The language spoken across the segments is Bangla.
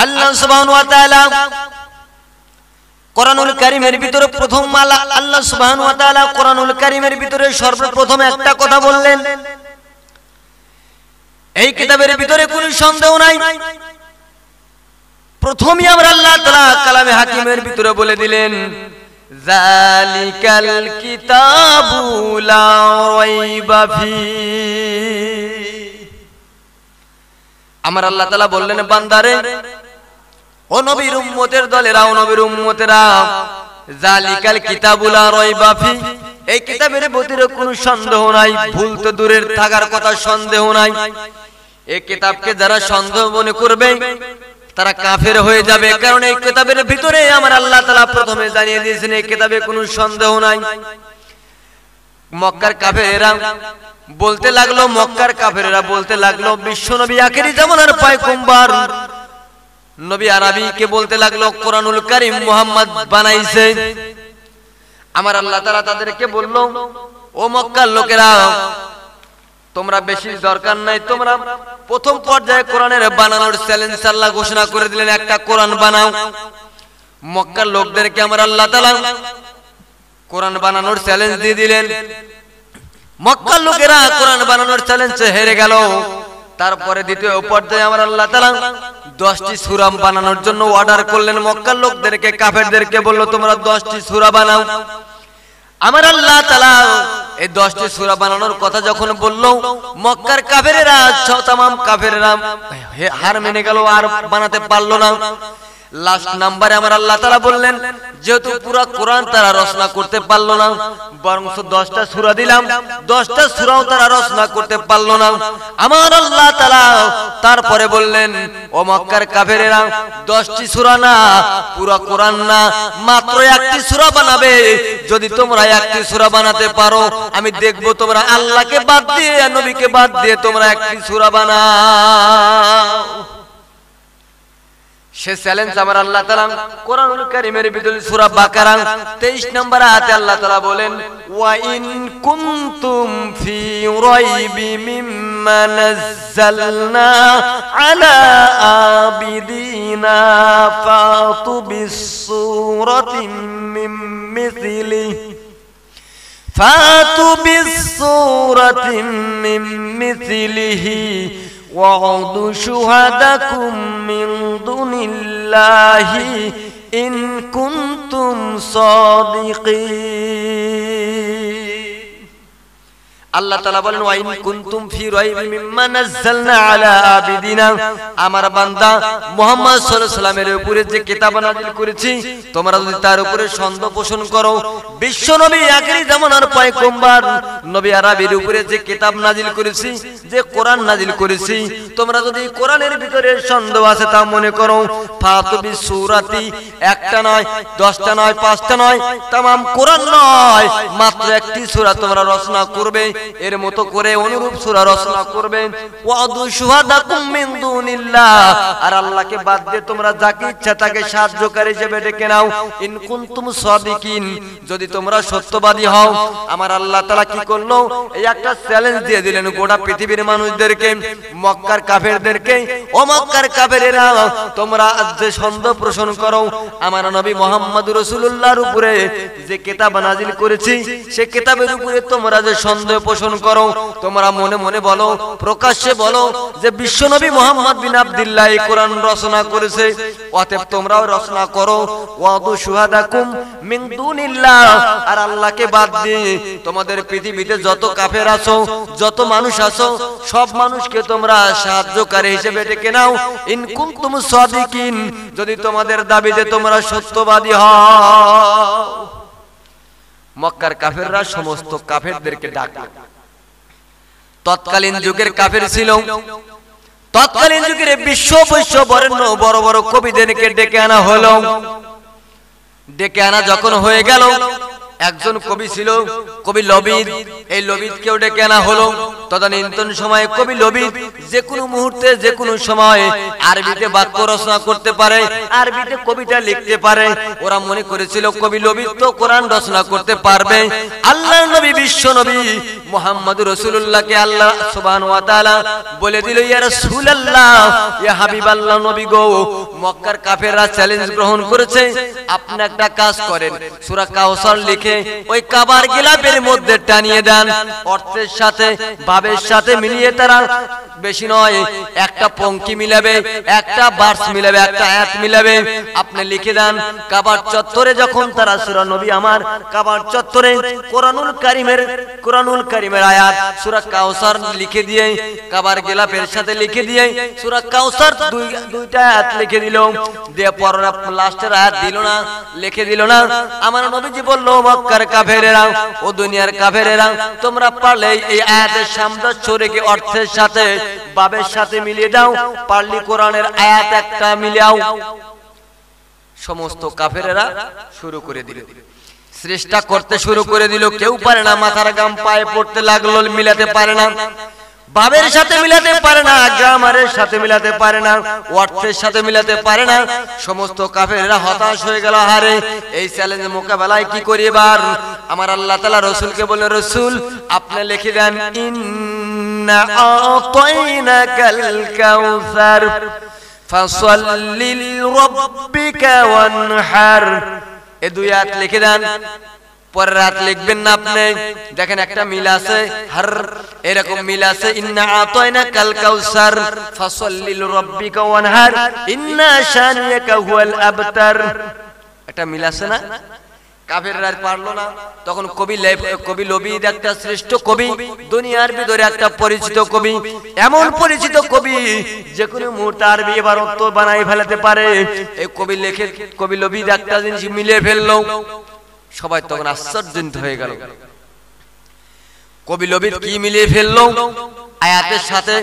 আল্লাহ সুবহানাহু ওয়া তাআলা কোরআনুল কারীমের ভিতরে প্রথম আল্লাহ সুবহানাহু ওয়া তাআলা কোরআনুল কারীমের ভিতরে সর্বপ্রথম একটা কথা বললেন, এই কিতাবের ভিতরে কোনো সন্দেহ নাই। প্রথমই আমরা আল্লাহ তাআলা কালামে হাকিমের ভিতরে বলে দিলেন, যালিকাল কিতাবু লা রাইবা ফি। আমার আল্লাহ তাআলা বললেন, বান্দারে, ও নবীর উম্মতের দলেরা, ও নবীর উম্মতেরা, যালিকাল কিতাবু লা রাইবা ফি, এই কিতাবের ভিতরে কোনো সন্দেহ নাই, ভুল তো দূরের থাকার কথা, সন্দেহ নাই। এই কিতাবকে যারা সন্দেহ মনে করবে তারা কাফের হয়ে যাবে, কারণ এই কিতাবের ভিতরে আমার আল্লাহ তাআলা প্রথমে জানিয়ে দিয়েছেন এই কিতাবে কোনো সন্দেহ নাই। মক্কার কাফেরেরা বলতে লাগলো, মক্কার কাফেরেরা বলতে লাগলো, বিশ্বনবী আখেরি জামানার পয়গম্বর নবী আরবীকে বলতে লাগলো কোরআনুল কারীম মুহাম্মদ বানাইছে। আমার আল্লাহ তাআলা তাদেরকে বলল, ও মক্কার লোকেরা, তোমরা বেশি দরকার নাই, তোমরা প্রথম পর্যায়ে কোরআনের বানানোর চ্যালেঞ্জ আল্লাহ ঘোষণা করে দিলেন, একটা কোরআন বানাও। মক্কার লোকদেরকে আমার আল্লাহ তাআলা কোরআন বানানোর চ্যালেঞ্জ দিয়ে দিলেন। মক্কার লোকেরা কোরআন বানানোর চ্যালেঞ্জে হেরে গেল। তারপরে দ্বিতীয় পর্যায়ে আমার আল্লাহ তাআলা 10টি সূরা বানানোর জন্য অর্ডার করলেন। মক্কার লোকদেরকে, কাফেরদেরকে বলল, তোমরা 10টি সূরা বানাও। আমার আল্লাহ তাআলা এই 10টি সূরা বানানোর কথা যখন বলল, মক্কার কাফেরেরা, तमाम কাফেরেরা হার মেনে গেল, আর বানাতে পারলো না। লাস্ট নাম্বারে আমার আল্লাহ তাআলা বললেন, যেহেতু পুরো কোরআন তারা রচনা করতে পারলো না, বরং 10টা সূরা দিলাম, 10টা সূরাও তারা রচনা করতে পারলো না। আমার আল্লাহ তাআলা তারপরে বললেন, ও মক্কার কাফেরেরা, 10টি সূরা না, পুরো কোরআন না, মাত্র একটি সূরা বানাবে। যদি তোমরা একটি সূরা বানাতে পারো, আমি দেখব তোমরা আল্লাহকে বাদ দিয়ে, নবীকে বাদ দিয়ে তোমরা একটি সূরা বানাও। সে চ্যালেঞ্জ আমার আল্লাহ তাআলা কোরআনুল কারীমের ভিতরে সূরা বাকারা 23 নম্বর আয়াতে আল্লাহ তাআলা বলেন, ওয়া ইন কুনতুম ফি রাইবি মিম্মা নাযালনা আলা আবিদিনা ফাতু বিসূরাতিন মিন মিথলিহি وَاعْبُدُوا شُهَدَاءَكُم مِّن دُونِ اللَّهِ إِن كُنتُمْ صَادِقِينَ। আল্লাহ তাআলা বলেন, ওয়া ইন কুনতুম ফি রাইবি মিম্মা নাযালনা আলা আবিদিনা, আমার বান্দা মুহাম্মদ সাল্লাল্লাহু আলাইহি ওয়াসাল্লামের উপরে যে কিতাব নাযিল করেছি, তোমরা যদি তার উপরে সন্দেহ পোষণ করো, বিশ্ব নবী আখেরি জামানার পয়গম্বর নবী আরবীর উপরে যে কিতাব নাযিল করেছি, যে কোরআন নাযিল করেছি, তোমরা যদি কোরআনের ভিতরে সন্দেহ আছে তা মনে করো, ফাতু বিসূরাতি, একটা নয়, 10টা নয়, 5টা নয়, तमाम কোরআন নয়, মাত্র একটি সূরা তোমরা রচনা করবে, এর মতো করে অনুরূপ সূরা রচনা করবে। ওয়াদু শুহাদাকুম মিন দুনিল্লাহ, আর আল্লাহকে বাদ দিয়ে তোমরা যাকে ইচ্ছা তাকে সাহায্যকারী হিসেবে ডেকে নাও। ইন কুনতুম সাদিকিন, যদি তোমরা সত্যবাদী হও। আমার আল্লাহ তাআলা কি করলো, এই একটা চ্যালেঞ্জ দিয়ে দিলেন গোটা পৃথিবীর মানুষদেরকে, মক্কার কাফেরদেরকে, ও মক্কার কাফেরেরা, তোমরা যে সন্দেহ পোষণ করো আমার নবী মুহাম্মদ রাসূলুল্লাহর উপরে যে কিতাব নাযিল করেছি, সেই কিতাবের উপরে তোমরা যে সন্দেহ পোষণ করো, তোমরা মনে মনে বলো, প্রকাশ্যে বলো যে বিশ্বনবী মুহাম্মদ বিন আব্দুল্লাহ এই কোরআন রচনা করেছে, অতএব তোমরাও রচনা করো। ওয়াদু শুহাদাকুম মিন দুনিল্লাহ, আর আল্লাহকে বাদ দিয়ে তোমাদের পৃথিবীতে যত কাফের আছো, যত মানুষ আছো, সব মানুষকে তোমরা সাহায্যকারী হিসেবে ডেকে নাও। ইন কুনতুম সাদিকিন, যদি তোমাদের দাবিতে তোমরা সত্যবাদী হও। মক্কার কাফেররা সমস্ত কাফেরদেরকে ডাকলো। তৎকালীন যুগের কাফের ছিল, তৎকালীন যুগের বিশ্ব বরেণ্য বড় বড় কবিদেরকে ডেকে আনা হলো। ডেকে আনা যখন হয়ে গেল, একজন কবি ছিল কবি লবিদ, এই লবিদকেও ডেকে আনা হলো। তদানীন্তন সময়ে কবি লবিদ যে কোনো মুহূর্তে, যে কোনো সময় আরবিতে বাক্য রচনা করতে পারে, আরবিতে কবিতা লিখতে পারে। ওরা মনে করেছিল কবি লবিদ তো কোরআন রচনা করতে পারবে। আল্লাহর নবী, বিশ্ব নবী মুহাম্মদুর রাসূলুল্লাহকে আল্লাহ সুবহানাহু ওয়া তাআলা বলে দিল, ইয়া রাসূলুল্লাহ, ইয়া হাবিবাল্লাহ, নবী গো, মক্কার কাফেররা চ্যালেঞ্জ গ্রহণ করেছে, আপনি একটা কাজ করেন, সূরা কাউসার লিখে ওই কাবার গিলাফের মধ্যে টানিয়ে দেন, অর্থের সাথে ভাবের সাথে মিলিয়ে তারা বেশি নয় একটা পঙ্ক্তি মিলাবে, একটা ভার্স মিলাবে, একটা আয়াত মিলাবে, আপনি লিখে দেন কাবার চত্বরে যখন তারা সূরা নবী আমার কাবার চত্বরে কোরআনুল কারীমের আয়াত সূরা কাউসার লিখে দিয়ে কাবার গিলাফের সাথে লিখে দিয়ে সূরা কাউসার দুইটা আয়াত লিখে দিল, দিয়ে পরের লাস্টের আয়াত দিল না, লিখে দিল না। আমার নবীজি বলল, মক্কার কাফেরেরা ও দুনিয়ার কাফেরেরা, তোমরা পারলে এই আয়াতের সামঞ্জস্য রেখে অর্থের সাথে ভাবের সাথে মিলিয়ে দাও, পারলি কোরআনের আয়াত একটা মিলাও। সমস্ত কাফেরেরা শুরু করে দিল, চেষ্টা করতে শুরু করে দিল, কেউ পারে না, মাথার গাম পায়ে পড়তে লাগলো, মিলাতে পারে না, ভাবের সাথে মিলাতে পারে না, গ্রামারের সাথে মিলাতে পারে না, অর্থের সাথে মিলাতে পারে না। সমস্ত কাফেররা হতাশ হয়ে গেল, হারে এই চ্যালেঞ্জ মোকাবেলায় কি করি এবার? আমার আল্লাহ তাআলা রাসূলকে বললেন, রাসূল আপনি লিখে দেন, ইন্না আতাইনাকাল কাউসার ফাসাল্লি লিরাব্বিকা ওয়ানহার। এই দুই আয়াত লিখে দেন, পরের রাত লিখবেন না আপনি। দেখেন একটা মিল আছে, হার এরকম মিল আছে, ইন্না আতাইনাকাল কাউসার ফাসাল্লি লিরাব্বিকা ওয়ানহার ইন্না শানিয়াকা হুয়াল আবতার। একটা মিল আছে না? কাফেররা পারলো না, তখন কবি লবিদ একটা শ্রেষ্ঠ কবি, দুনিয়ার ভিতরে একটা পরিচিত কবি, এমন পরিচিত কবি যে কোনো মুহূর্তে আরবি ইবারত বানাই ফেলতে পারে। এই কবি লবিদ একটা জিনিস মিলে ফেললো, সবাই তখন আশ্চর্যজনিত হয়ে গেল। কবি লবিদ কি মিলিয়ে ফেললো? আয়াতের সাথে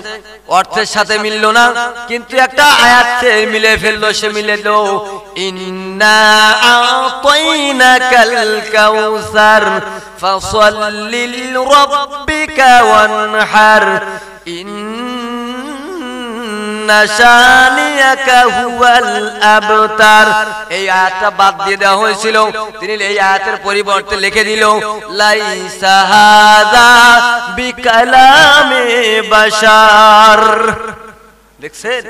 অর্থের সাথে মিলল না, কিন্তু একটা আয়াতে মিলে ফেললো। সে মিলেল, ইন্না আতাইনাকাল কাউসার ফাসাল্লি লিরাব্বিকা ওয়ানহার ইন্না শানিয়াকা হুয়াল আবতার। এই আয়াতটা বাদ দিয়ে দেওয়া হয়েছিল, তিনি এই আয়াতের পরিবর্তে লিখে দিল, লাইসা হাযা বিকালামে বাশার। দেখছেন,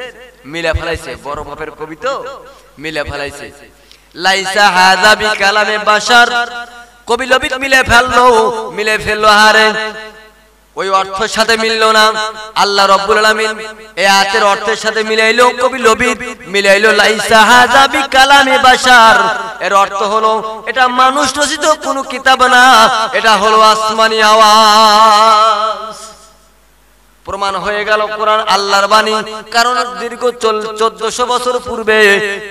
মিলে ফেলাইছে, বড় বাপের কবি তো মিলে ফেলাইছে। লাইসা হাযা বিকালামে বাশার, কবি লবিদ মিলে ফেললো, হারে ওই অর্থের সাথে মিলল না। আল্লাহ রাব্বুল আলামিন এই আয়াতের অর্থের সাথে মিলাইলো, কবি লবিদ মিলাইলো লাইসা হাযা বিকালামে বাশার। এর অর্থ হলো এটা মানুষ রচিত কোনো কিতাব না, এটা হলো আসমানি আওয়াজ। প্রমাণ হয়ে গেল কোরআন আল্লাহর বাণী, কারণ দীর্ঘ 1400 বছর পূর্বে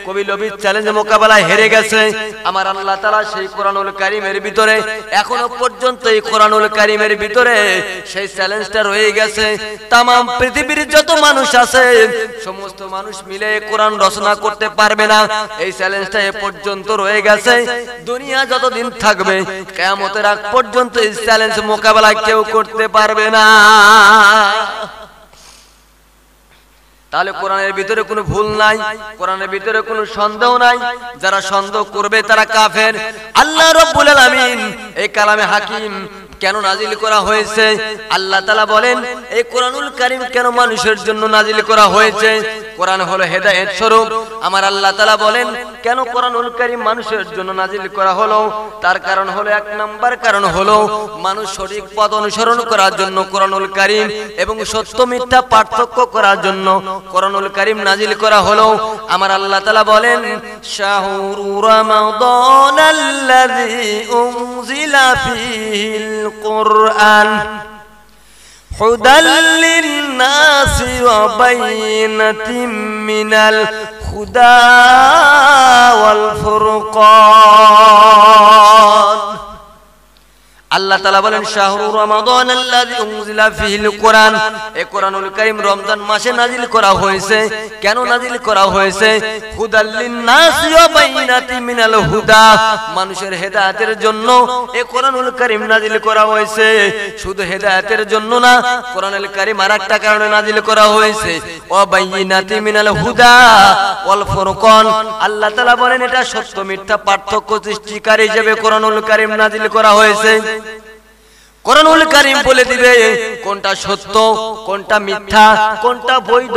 কবি লবিদ চ্যালেঞ্জ মোকাবেলায় হেরে গেছে। আমার আল্লাহ তাআলা সেই কোরআনুল কারীমের ভিতরে এখনো পর্যন্ত এই কোরআনুল কারীমের ভিতরে সেই চ্যালেঞ্জটা রয়ে গেছে। তাম পৃথিবীর যত মানুষ আছে সমস্ত মানুষ মিলে কোরআন রচনা করতে পারবে না, এই চ্যালেঞ্জটা এ পর্যন্ত রয়ে গেছে। দুনিয়া যতদিন থাকবে কিয়ামতের আগ পর্যন্ত এই চ্যালেঞ্জ মোকাবেলা কেউ করতে পারবে না। তাহলে কোরআনের ভিতরে কোনো ভুল নাই, কোরআনের ভিতরে কোনো সন্দেহ নাই। যারা সন্দেহ করবে তারা কাফের। আল্লাহ রাব্বুল আলামিন এই কালামে হাকিম কেন নাজিল করা হয়েছে? আল্লাহ তাআলা বলেন, এই কোরআনুল কারীম কেন মানুষের জন্য নাজিল করা হয়েছে? কোরআন হলো হেদায়েত স্বরূপ। আমার আল্লাহ তাআলা বলেন, কেন কোরআনুল কারীম মানুষের জন্য নাজিল করা হলো? তার কারণ হলো, এক নাম্বার কারণ হলো মানুষ সঠিক পথ অনুসরণ করার জন্য কোরআনুল কারীম এবং সত্য মিথ্যা পার্থক্য করার জন্য কোরআনুল কারীম নাজিল করা হলো। আমার আল্লাহ তাআলা বলেন, শাহরু রমাদানাল্লাযী উনজিলা ফীহিল কুরআন হুদাল লিন-নাসি ওয়া বাইয়িনাতিন মিনাল হুদা ওয়াল ফুরকান। আল্লাহ তাআলা বলেন, শাহরু রমাদানাল্লাযী উনজিলা ফীহিল কুরআন, এই কোরআনুল কারীম রমজান মাসে নাজিল করা হয়েছে। কেন নাজিল করা হয়েছে? হুদাল লিন-নাসি ওয়া বাইয়িনাতিন মিনাল হুদা, মানুষের হেদায়েতের জন্য এই কোরআনুল কারীম নাজিল করা হয়েছে। শুধু হেদায়েতের জন্য না, কোরআনুল কারীম আরেকটা কারণে নাজিল করা হয়েছে, ওয়া বাইয়িনাতিন মিনাল হুদা ওয়াল ফুরকান। আল্লাহ তাআলা বলেন, এটা সত্য মিথ্যা পার্থক্য সৃষ্টিকারী হিসেবে কোরআনুল কারীম নাজিল করা হয়েছে। কোরআনুল কারীম বলে দিবে কোনটা সত্য, কোনটা মিথ্যা, কোনটা বৈধ,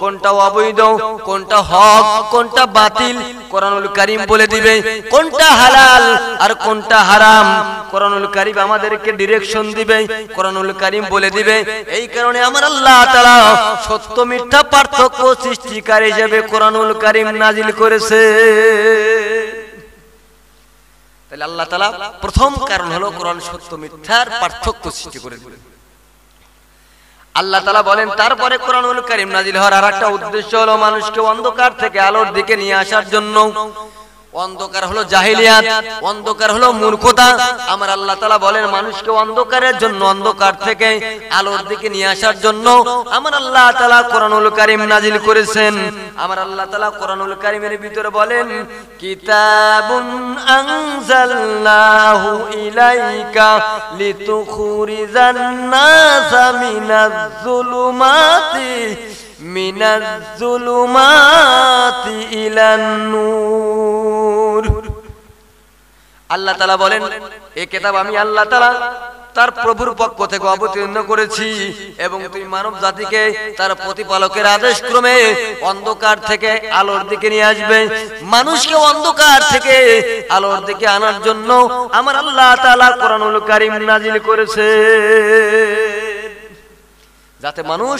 কোনটা অবৈধ, কোনটা হক, কোনটা বাতিল। কোরআনুল কারীম বলে দিবে কোনটা হালাল আর কোনটা হারাম। কোরআনুল কারীম আমাদেরকে ডিরেকশন দিবে, কোরআনুল কারীম বলে দিবে। এই কারণে আমার আল্লাহ তাআলা সত্য মিথ্যা পার্থক্য সৃষ্টিকারী হিসেবে কোরআনুল কারীম নাজিল করেছে। তাহলে আল্লাহ তাআলা প্রথম কারণ হলো কোরআন সত্য মিথ্যার পার্থক্য সৃষ্টি করে দিলেন। আল্লাহ তাআলা বলেন তারপরে কোরআনুল কারীম নাজিল হওয়ার আরেকটা উদ্দেশ্য হলো মানুষকে অন্ধকার থেকে আলোর দিকে নিয়ে আসার জন্য। অন্ধকার হলো জাহিলিয়াত, অন্ধকার হলো মূর্খতা। আমার আল্লাহ তাআলা বলেন মানুষকে অন্ধকারের জন্য, অন্ধকার থেকে আলোর দিকে নিয়ে আসার জন্য আমার আল্লাহ তাআলা কোরআনুল কারীম নাজিল করেছেন। আমার আল্লাহ তাআলা কোরআনুল কারীমের ভিতরে বলেন কিতাবুন আনজালনাহু ইলাইকা লিতুখরিজান নাসা মিনাজ যুলুমাতি ইলান নূর। আল্লাহ তাআলা বলেন এই কিতাব আমি আল্লাহ তাআলা তার প্রভুর পক্ষ থেকে অবতীর্ণ করেছি এবং তুমি মানব জাতিকে তার প্রতিপালকের আদেশ ক্রমে অন্ধকার থেকে আলোর দিকে নিয়ে আসবে। মানুষকে অন্ধকার থেকে আলোর দিকে আনার জন্য আমার আল্লাহ তাআলা কোরআনুল কারীম নাজিল করেছে, যাতে মানুষ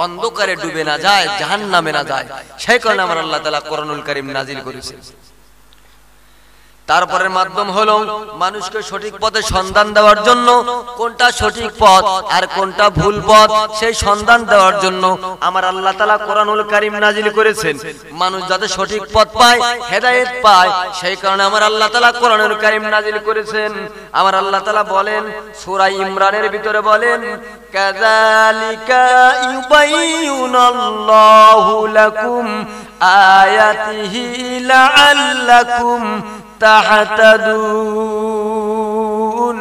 অন্ধকারে ডুবে না যায়, জাহান্নামে না যায়। সেই কারণে আমার আল্লাহ তাআলা কোরআনুল কারীম নাজিল করেছে। তারপরের মাধ্যম হলো মানুষকে সঠিক পথে সন্ধান দেওয়ার জন্য, কোনটা সঠিক পথ আর কোনটা ভুল পথ সেই সন্ধান দেওয়ার জন্য আমার আল্লাহ তাআলা কোরআনুল কারীম নাজিল করেছেন। মানুষ যাতে সঠিক পথ পায়, হেদায়েত পায়, সেই কারণে আমার আল্লাহ তাআলা কোরআনুল কারীম নাজিল করেছেন। আমার আল্লাহ তাআলা বলেন সূরা ইমরানের ভিতরে বলেন কাযালিকা ইউবাইয়িনুল্লাহু লাকুম আয়াতিহি লাআল্লাকুম তাহতাদুন।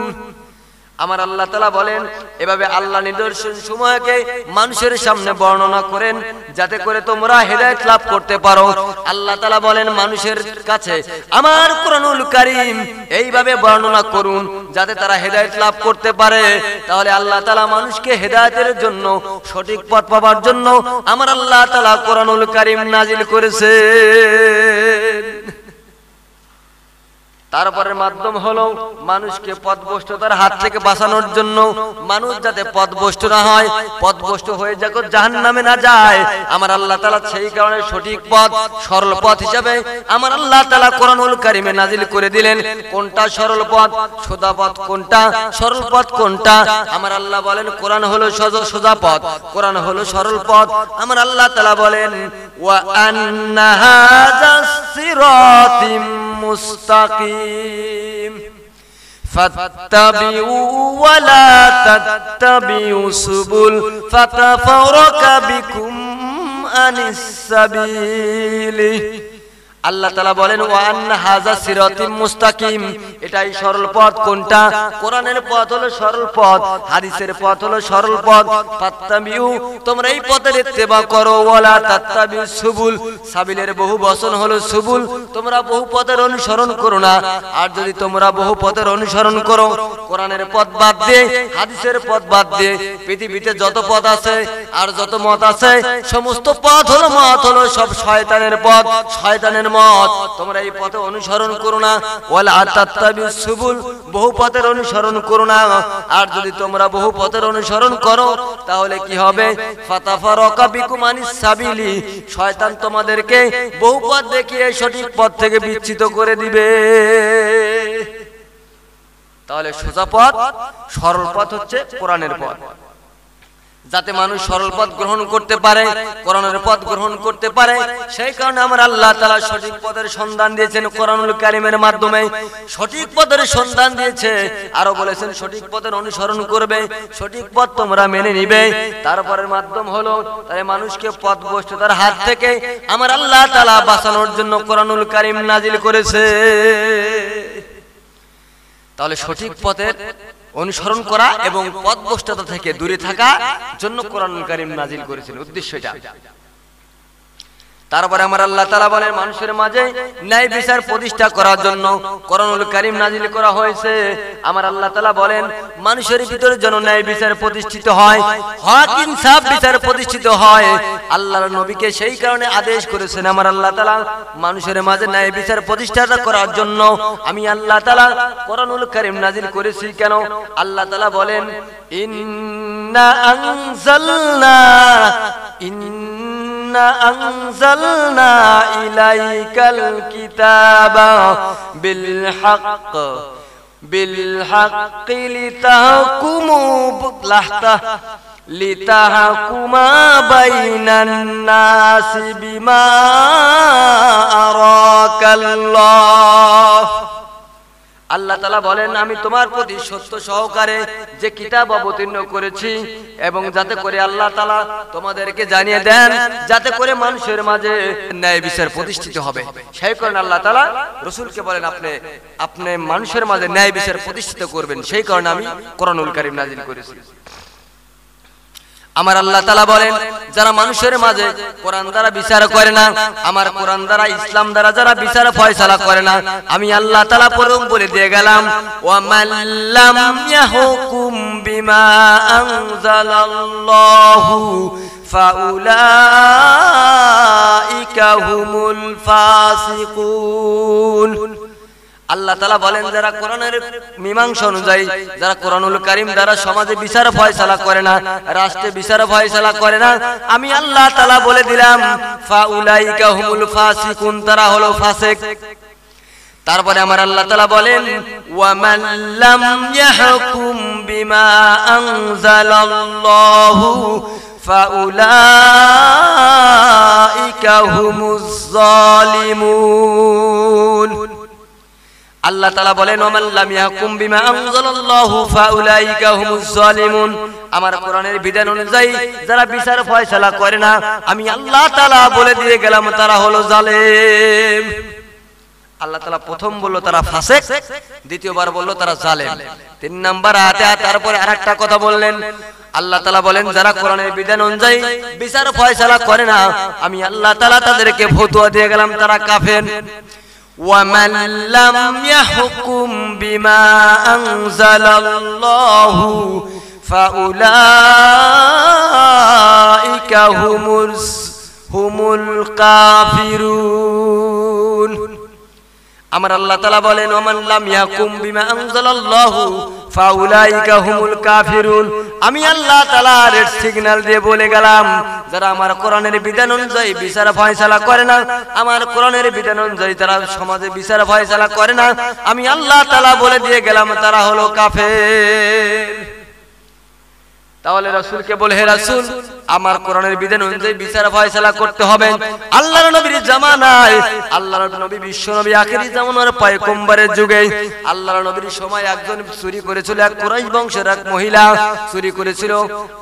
আমার আল্লাহ তাআলা বলেন এভাবে আল্লাহ নিদর্শন সমূহকে মানুষের সামনে বর্ণনা করেন যাতে করে তোমরা হেদায়েত লাভ করতে পারো। আল্লাহ তাআলা বলেন মানুষের কাছে আমার কোরআনুল কারীম এইভাবে বর্ণনা করুন যাতে তারা হেদায়েত লাভ করতে পারে। তাহলে আল্লাহ তাআলা মানুষকে হেদায়েতের জন্য, সঠিক পথ পাওয়ার জন্য আমার আল্লাহ তাআলা কোরআনুল কারীম নাজিল করেছে। তারপরের মাধ্যম হলো মানুষকে পথভ্রষ্টতার হাত থেকে বাঁচানোর জন্য, মানুষ যাতে পথভ্রষ্ট না হয়, পথভ্রষ্ট হয়ে যাতে জাহান্নামে না যায়, আমার আল্লাহ তাআলা সেই কারণে সঠিক পথ, সরল পথ হিসাবে আমার আল্লাহ তাআলা কোরআনুল কারীমে নাজিল করে দিলেন। কোনটা সরল পথ, সোজা পথ কোনটা, সরল পথ কোনটা? আমার আল্লাহ বলেন কোরআন হলো সোজা পথ, কোরআন হলো সরল পথ। আমার আল্লাহ তাআলা বলেন ওয়া আন্না হাযাস সিরাতিম মুস্তাকিম ফাত্তাবিউ ওয়া লা তাত্তাবিউ সুবুল ফাতাফারাকা বিকুম আনিস সাবিলি। আল্লাহ তাআলা বলেন ওয়া আন্না হাযা সিরাতিম মুস্তাকিম, এটাই সরল পথ। কোনটা? কোরআনের পথ হলো সরল পথ, হাদিসের পথ হলো সরল পথ। ফাত্তাবিউ, তোমরা এই পথের ইত্তেবা করো। ওয়ালা তাত্তাবিউ সুবুল, সাবিলের বহু বচন হলো সুবুল, তোমরা বহু পথের অনুসরণ করো না। আর যদি তোমরা বহু পথের অনুসরণ করো, কোরআনের পথ বাদ দিয়ে, হাদিসের পথ বাদ দিয়ে, পৃথিবীতে যত পথ আছে আর যত মত আছে, সমস্ত পথ হলো সব শয়তানের পথ, শয়তানের মত। তোমরা এই পথে অনুসরণ করো না। ওয়ালা তাত্তাবিউ সুবুল, বহু পথের অনুসরণ করো না। আর যদি তোমরা বহু পথের অনুসরণ করো তাহলে কি হবে? ফাতাফারাকা বিকুম আনিস সাবিলি, শয়তান তোমাদেরকে বহু পথ দেখিয়ে সঠিক পথ থেকে বিচ্যুত করে দিবে। তাহলে সোজা পথ, সরল পথ হচ্ছে কোরআনের পথ, যাতে মানুষ সরল পথ গ্রহণ করতে পারে, কোরআনের পথ গ্রহণ করতে পারে। সেই কারণে আমার আল্লাহ তাআলা সঠিক পথের সন্ধান দিয়েছেন কোরআনুল কারীমের মাধ্যমে, সঠিক পথের সন্ধান দিয়েছে। আরো বলেছেন সঠিক পথের অনুসরণ করবে, সঠিক পথ তোমরা মেনে নিবে। তারপরের মাধ্যম হলো তাই মানুষকে পথভ্রষ্টতার হাত থেকে আমার আল্লাহ তাআলা বাঁচানোর জন্য কোরআনুল কারীম নাজিল করেছে। তাহলে সঠিক পথের অনুসরণ করা এবং পথভ্রষ্টতা থেকে দূরে থাকা জন্য কোরআনুল কারীম নাজিল করেছেন, উদ্দেশ্য এটা। তারপরে আমার আল্লাহ তাআলা বলেন মানুষের মাঝে ন্যায় বিচার প্রতিষ্ঠা করার জন্য কোরআনুল কারীম নাজিল করা হয়েছে। আমার আল্লাহ তাআলা বলেন মানুষের ভিতরে যেন ন্যায় বিচার প্রতিষ্ঠিত হয়, হক ইনসাফ বিচার প্রতিষ্ঠিত হয়। আল্লাহর নবীকে সেই কারণে আদেশ করেছেন আমার আল্লাহ তাআলা মানুষের মাঝে ন্যায় বিচার প্রতিষ্ঠা করার জন্য আমি আল্লাহ তাআলা কোরআনুল কারীম নাজিল করেছি। কেন? আল্লাহ তাআলা বলেন ইন্না আনজালনা ইলাইকাল কিতাবা বিল হাক্কি লিতাহকুমা বাইনান নাসি বিমা আরাকাল্লাহ। আল্লাহ তাআলা বলেন আমি তোমার প্রতি সত্য সহকারে যে কিতাব অবতীর্ণ করেছি এবং যাতে করে আল্লাহ তাআলা তোমাদেরকে জানিয়ে দেন যাতে করে মানুষের মাঝে ন্যায় বিচার প্রতিষ্ঠিত হবে। সেই কারণে আল্লাহ তাআলা রাসূলকে বলেন আপনি মানুষের মাঝে ন্যায় বিচার প্রতিষ্ঠিত করবেন, সেই কারণে আমি কোরআনুল কারীম নাজিল করেছি। আমার আল্লাহ তাআলা বলেন যারা মানুষের মাঝে কোরআন দ্বারা বিচার করে না, আমার কোরআন দ্বারা ইসলাম দ্বারা যারা বিচার ফয়সালা করে না, আমি আল্লাহ তাআলা পরম বলে দিয়ে গেলাম ওয়া মাল্লাম ইয়াহকুম বিমা আনজালাল্লাহু ফাউলাইকা হুমুল ফাসিকুন। আল্লাহ তাআলা বলেন যারা কোরআনের মীমাংসা অনুযায়ী যারা কোরআনুল কারীম দ্বারা সমাজে বিচার ফয়সালা করে না, রাষ্ট্রে বিচার ফয়সালা করে না, আমি আল্লাহ তাআলা বলে দিলাম ফাউলাইকা হুমুল ফাসিকুন, তারা হলো ফাসিক। তারপরে আমার আল্লাহ তাআলা বলেন ওয়া মান লাম ইয়াহকুম বিমা আনজালাল্লাহু ফাউলাইকা হুমুজ জালিমুন। আল্লাহ তাআলা বলেন ওয়া মান লাম ইয়াহকুম বিমা আনজালাল্লাহু ফাউলাইকা হুমুজ জালিমুন। আমার কোরআনের বিধান অনুযায়ী যারা বিচার ফয়সালা করে না, আমি আল্লাহ তাআলা বলে দিয়ে গেলাম তারা হলো জালেম। আল্লাহ তাআলা প্রথম বলল তারা ফাসিক, দ্বিতীয়বার বলল তারা জালেম। 3 নাম্বার আয়াতে তারপরে আরেকটা কথা বললেন আল্লাহ তাআলা বলেন যারা কোরআনের বিধান অনুযায়ী বিচার ফয়সালা করে না, আমি আল্লাহ তাআলা তাদেরকে ফতোয়া দিয়ে গেলাম তারা কাফের। وَمَنْ لَمْ يَحْكُمْ بِمَا أَنْزَلَ اللَّهُ فَأُولَئِكَ هُمُ الْكَافِرُونَ। আমার আল্লাহ তাআলা বলেন ওমান লাম ইয়াকুম বিমা আনজালাল্লাহু ফাউলাইকা হুমুল কাফিরুন। আমি আল্লাহ তাআলা রেড সিগন্যাল দিয়ে বলে গেলাম যারা আমার কোরআনের বিধান অনুযায়ী বিচার ফয়সালা করে না, আমার কোরআনের বিধান অনুযায়ী তারা সমাজে বিচার ফয়সালা করে না, আমি আল্লাহ তাআলা বলে দিয়ে গেলাম তারা হলো কাফের। তাহলে রাসূলকে বলে হে রাসূল আমার কোরআনের বিধান অনুযায়ী বিচার ফয়সালা করতে হবে। আল্লাহর নবীর জামানায় আল্লাহর নবী বিশ্ব নবী আখেরি জামানার পয়গম্বরের যুগে আল্লাহর নবীর সময় একজন চুরি করেছিল, এক কুরাইশ বংশের এক মহিলা চুরি করেছিল।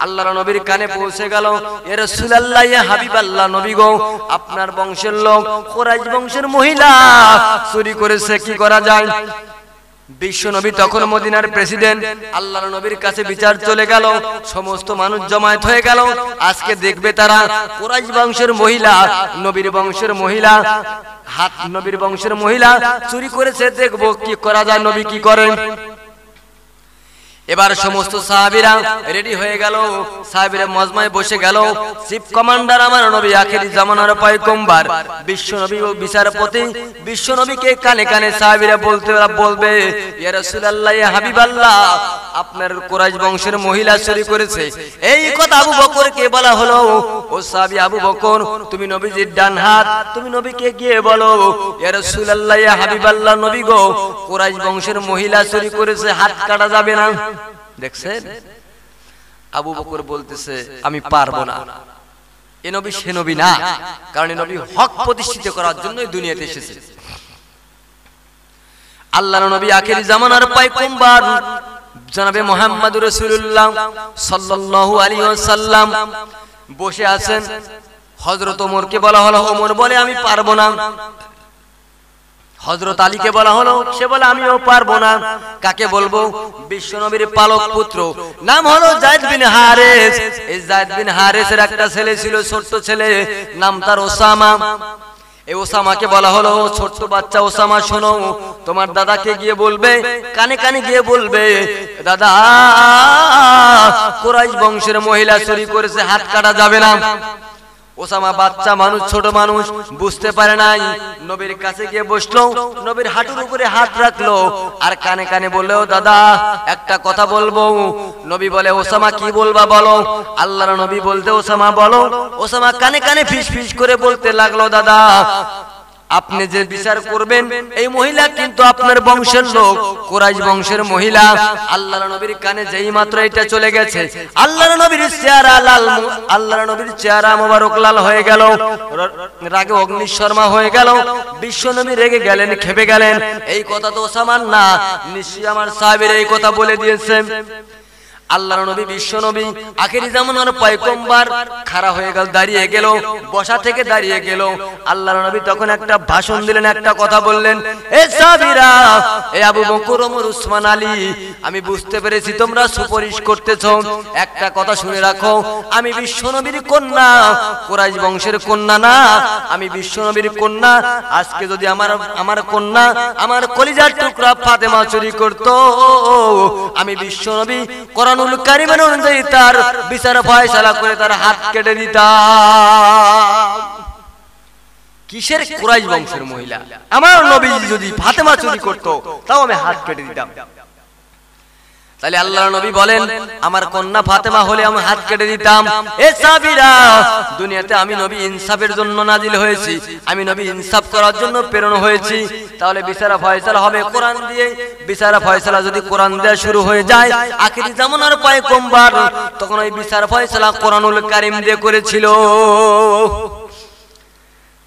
আল্লাহর নবীর কানে পৌঁছে গেল ইয়া রাসূলুল্লাহ ইয়া হাবিবাল্লাহ নবী গো আপনার বংশের লোক কুরাইশ বংশের মহিলা চুরি করেছে, কি করা যায়? বিশ্ব নবী তখন মদিনার প্রেসিডেন্ট। আল্লাহর নবীর কাছে বিচার চলে গেল, সমস্ত মানুষ জমায়েত হয়ে গেল। আজকে দেখবে তারা কুরাইশ বংশের মহিলা নবীর বংশের মহিলা নবীর বংশের মহিলা চুরি করেছে, দেখবো কি করা যায়, নবী কি করেন। এবার সমস্ত সাহাবীরা রেডি হয়ে গেল, সাহাবীরা মজমায় বসে গেল। চিফ কমান্ডার আমার নবী আখেরি জামানার পয়গম্বর বিশ্ব নবী ও বিচারপতি বিশ্ব নবীকে কানে কানে সাহাবীরা বলবে ইয়া রাসূলুল্লাহ ইয়া হাবিবাল্লাহ আপনার কুরাইশ বংশের মহিলা চুরি করেছে। এই কথা আবু বকরকে বলা হলো, ও সাহাবী আবু বকর তুমি নবীজির ডান হাত, তুমি নবীকে গিয়ে বলো ইয়া রাসূলুল্লাহ ইয়া হাবিবাল্লাহ নবী গো কুরাইশ বংশের মহিলা চুরি করেছে, হাত কাটা যাবে না। দেখছেন আবু বকর বলতেছে আমি পারবো না, এ নবী সে নবী না, কারণ এ নবী হক প্রতিষ্ঠিত করার জন্য দুনিয়াতে এসেছে। আল্লাহর নবী আখেরি জামানার পয়গম্বর জনাবে মুহাম্মদুর রাসূলুল্লাহ সাল্লাল্লাহু আলাইহি ওয়াসাল্লাম বসে আছেন। হযরত ওমরকে বলা হলো, ওমর বলে আমি পারবো না। হযরত আলীকে বলা হলো, সে বলে আমিও পারবো না। কাকে বলবো? বিশ্বনবীর পালক পুত্র, নাম হলো যায়েদ বিন হারেস। এই যায়েদ বিন হারেসের একটা ছেলে ছিল, ছোট্ট ছেলে, নাম তার ওসামা। এই ওসামাকে বলা হলো, ছোট্ট বাচ্চা ওসামা, শোনো, তোমার দাদাকে গিয়ে বলবে, কানে কানে গিয়ে বলবে, দাদা, কুরাইশ বংশের মহিলা চুরি করেছে, হাত কাটা যাবে না। ওসামা বাচ্চা মানুষ, ছোট মানুষ, বুঝতে পারে নাই। নবীর কাছে গিয়ে বসলো, নবীর হাঁটুর উপরে হাত রাখলো, আর কানে কানে বললো, দাদা একটা কথা বলবো। নবী বলে, ওসামা কি বলবা বলো। আল্লাহর নবী বলতে, ওসামা বলো। ওসামা কানে কানে ফিস ফিস করে বলতে লাগলো, দাদা আপনি যে বিচার করবেন, এই মহিলা কিন্তু আপনার বংশের লোক, কুরাইশ বংশের মহিলা। আল্লাহর নবীর কানে যেই মাত্র এটা চলে গেছে, আল্লাহর নবীর চেহারা লাল, আল্লাহর নবীর চেহারা মোবারক লাল হয়ে গেল, রাগে অগ্নিশর্মা হয়ে গেল। বিশ্ব নবী রেগে গেলেন, খেপে গেলেন। এই কথা তো ওসামান না, নিশ্চয়ই আমার সাহাবীরা এই কথা বলে দিয়েছে। আল্লাহর নবী, বিশ্ব নবী, আখেরি জামানার পয়গম্বর খাড়া হয়ে গেল, দাঁড়িয়ে গেল, বসা থেকে দাঁড়িয়ে গেল। আল্লাহর নবী তখন একটা ভাষণ দিলেন, একটা কথা বললেন, এ সাহাবীরা, এ আবু বকর, ওমর, উসমান, আলী, আমি বুঝতে পেরেছি তোমরা সুপারিশ করতেছো। একটা কথা শুনে রাখো, আমি বিশ্ব নবীর কন্যা, কুরাইশ বংশের কন্যা না, আমি বিশ্ব নবীর কন্যা। আজকে যদি আমার কন্যা, আমার কলিজার টুকরা ফাতেমা চুরি করত, আমি বিশ্ব নবী কোরআনুল কারীমের অনুযায়ী তার বিচার ফয়সালা করে তার হাত কেটে দিতাম। কিসের কুরাইশ বংশের মহিলা? আমার নবী যদি ফাতেমা চুরি করত, তাও আমি হাত কেটে দিতাম। তাহলে আল্লাহর নবী বলেন, আমার কন্যা ফাতেমা হলে আমি হাত কেটে দিতাম। এ সাহাবীরা, দুনিয়াতে আমি নবী ইনসাফের জন্য নাজিল হয়েছি, আমি নবী ইনসাফ করার জন্য প্রেরণ হয়েছি। তাহলে বিচার ফয়সালা হবে কোরআন দিয়ে। বিচার ফয়সালা যদি কোরআন দিয়ে শুরু হয়ে যায়, আখিরি জামানার পয়গম্বর তখন ওই বিচার ফয়সালা কোরআনুল কারীম দিয়ে করেছিল।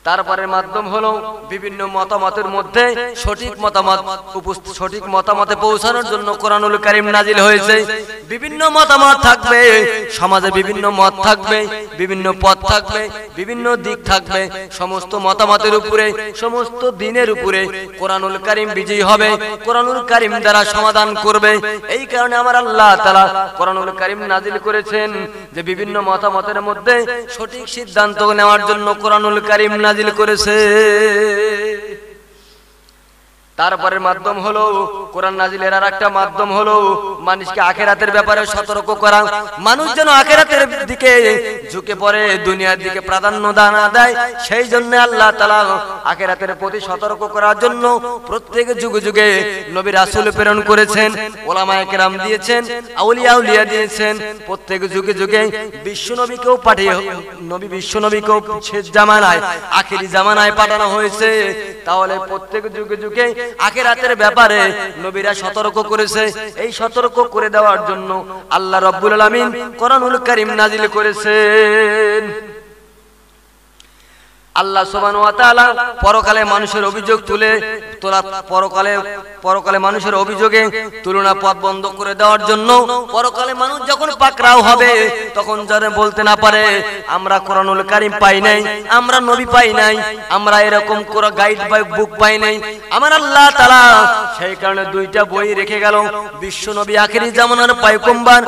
তারপরে মাধ্যম হলো বিভিন্ন মতামতের মধ্যে সঠিক মতামতে পৌঁছানোর জন্য কোরআনুল কারীম নাজিল হয়েছে। বিভিন্ন মতামত থাকবে, সমাজে বিভিন্ন মত থাকবে, বিভিন্ন পথ থাকবে, বিভিন্ন দিক থাকবে। সমস্ত মতামতের উপরে, সমস্ত দিনের উপরে কোরআনুল কারীম বিজয়ী হবে, কোরআনুল কারীম দ্বারা সমাধান করবে। এই কারণে আমার আল্লাহ তাআলা কোরআনুল কারীম নাজিল করেছেন যে বিভিন্ন মতামতের মধ্যে সঠিক সিদ্ধান্ত নেওয়ার জন্য কোরআনুল কারীম নাজিল করেছে। তারপরের মাধ্যম হলো কোরআন নাজিলের আর একটা মাধ্যম হলো মানুষকে আখিরাতের ব্যাপারে সতর্ক করা। মানুষ যেন আখিরাতের দিকে ঝুঁকে পড়ে, দুনিয়ার দিকে প্রাধান্য না দেয়। সেই জন্য আল্লাহ তাআলা আখিরাতের প্রতি সতর্ক করার জন্য প্রত্যেক যুগে যুগে নবী রাসূল প্রেরণ করেছেন, ওলামায়ে কেরাম দিয়েছেন, আউলিয়া উলিয়া দিয়েছেন। প্রত্যেক যুগে যুগে বিশ্ব নবীকেও পাঠিয়ে, নবী বিশ্ব নবীকেও শেষ জামানায়, আখিরি জামানায় পাঠানো হয়েছে। তাহলে প্রত্যেক যুগে যুগে আখিরাতের ব্যাপারে নবীরা সতর্ক করেছে। এই সতর্ক করে দেওয়ার জন্য আল্লাহ রাব্বুল আলামিন কোরআনুল কারীম নাজিল করেছেন। আল্লাহ সুবহানাহু ওয়া তাআলা পরকালে মানুষের অভিযোগ পরকালে মানুষের অভিযোগে তুলনা পথ বন্ধ করে দেওয়ার জন্য, পরকালে মানুষ যখন পাকড়াও হবে, তখন যারা বলতে না পারে আমরা কোরআনুল কারীম পাই নাই, আমরা নবী পাই নাই, আমরা এরকম কোন গাইড বা বুক পাই নাই, আমার আল্লাহ তাআলা সেই কারণে দুইটা বই রেখে গেল। বিশ্ব নবী আখিরি জামানার পয়গম্বর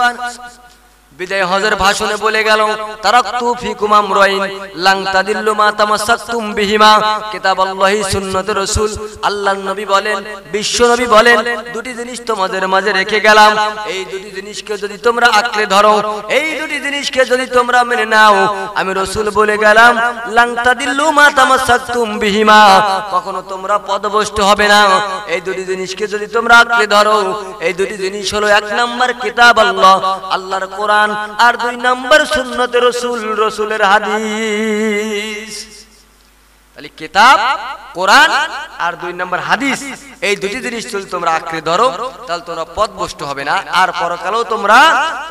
বিদায় হজের ভাষণে বলে গেল, তারাকতু ফিকুম আমরাইন লাং তাদিল্লু মা তামাসসাকতুম বিহিমা, কিতাবাল্লাহি সুন্নাতুর রাসূল। আল্লাহর নবী বলেন, বিশ্ব নবী বলেন, দুটি জিনিস তোমাদের মাঝে রেখে গেলাম, এই দুটি জিনিসকে যদি তোমরা আঁকড়ে ধরো, এই দুটি জিনিসকে যদি তোমরা মেনে নাও, আমি রাসূল বলে গেলাম, লাং তাদিল্লু মা তামাসসাকতুম বিহিমা, কখনো তোমরা পথভ্রষ্ট হবে না। এই দুটি জিনিসকে যদি তোমরা আঁকড়ে ধরো, এই দুটি জিনিস হলো, এক নাম্বার কিতাবাল্লাহ, আল্লাহর কোরআন, আর দুই নাম্বার সুন্নতে রাসূল, রাসূলের হাদিস। তাহলে কিতাব, কোরআন আর দুই নাম্বার হাদিস, এই দুটি জিনিস যদি তোমরা আঁকড়ে ধরো, তাহলে তোমরা পথভ্রষ্ট হবে না, আর পরকালেও তোমরা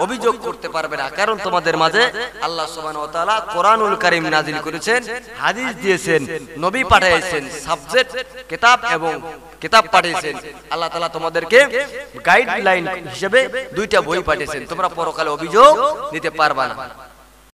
অভিযোগ করতে পারবে না। কারণ তোমাদের মাঝে আল্লাহ সুবহানাহু ওয়া তাআলা কোরআনুল কারীম নাজিল করেছেন, হাদিস দিয়েছেন, নবী পাঠিয়েছেন, সাবজেক্ট কিতাব এবং কিতাব পাঠিয়েছেন। আল্লাহ তাআলা তোমাদেরকে গাইডলাইন হিসেবে দুইটা বই পাঠিয়েছেন, তোমরা পরকালে অভিযোগ দিতে পারবে না।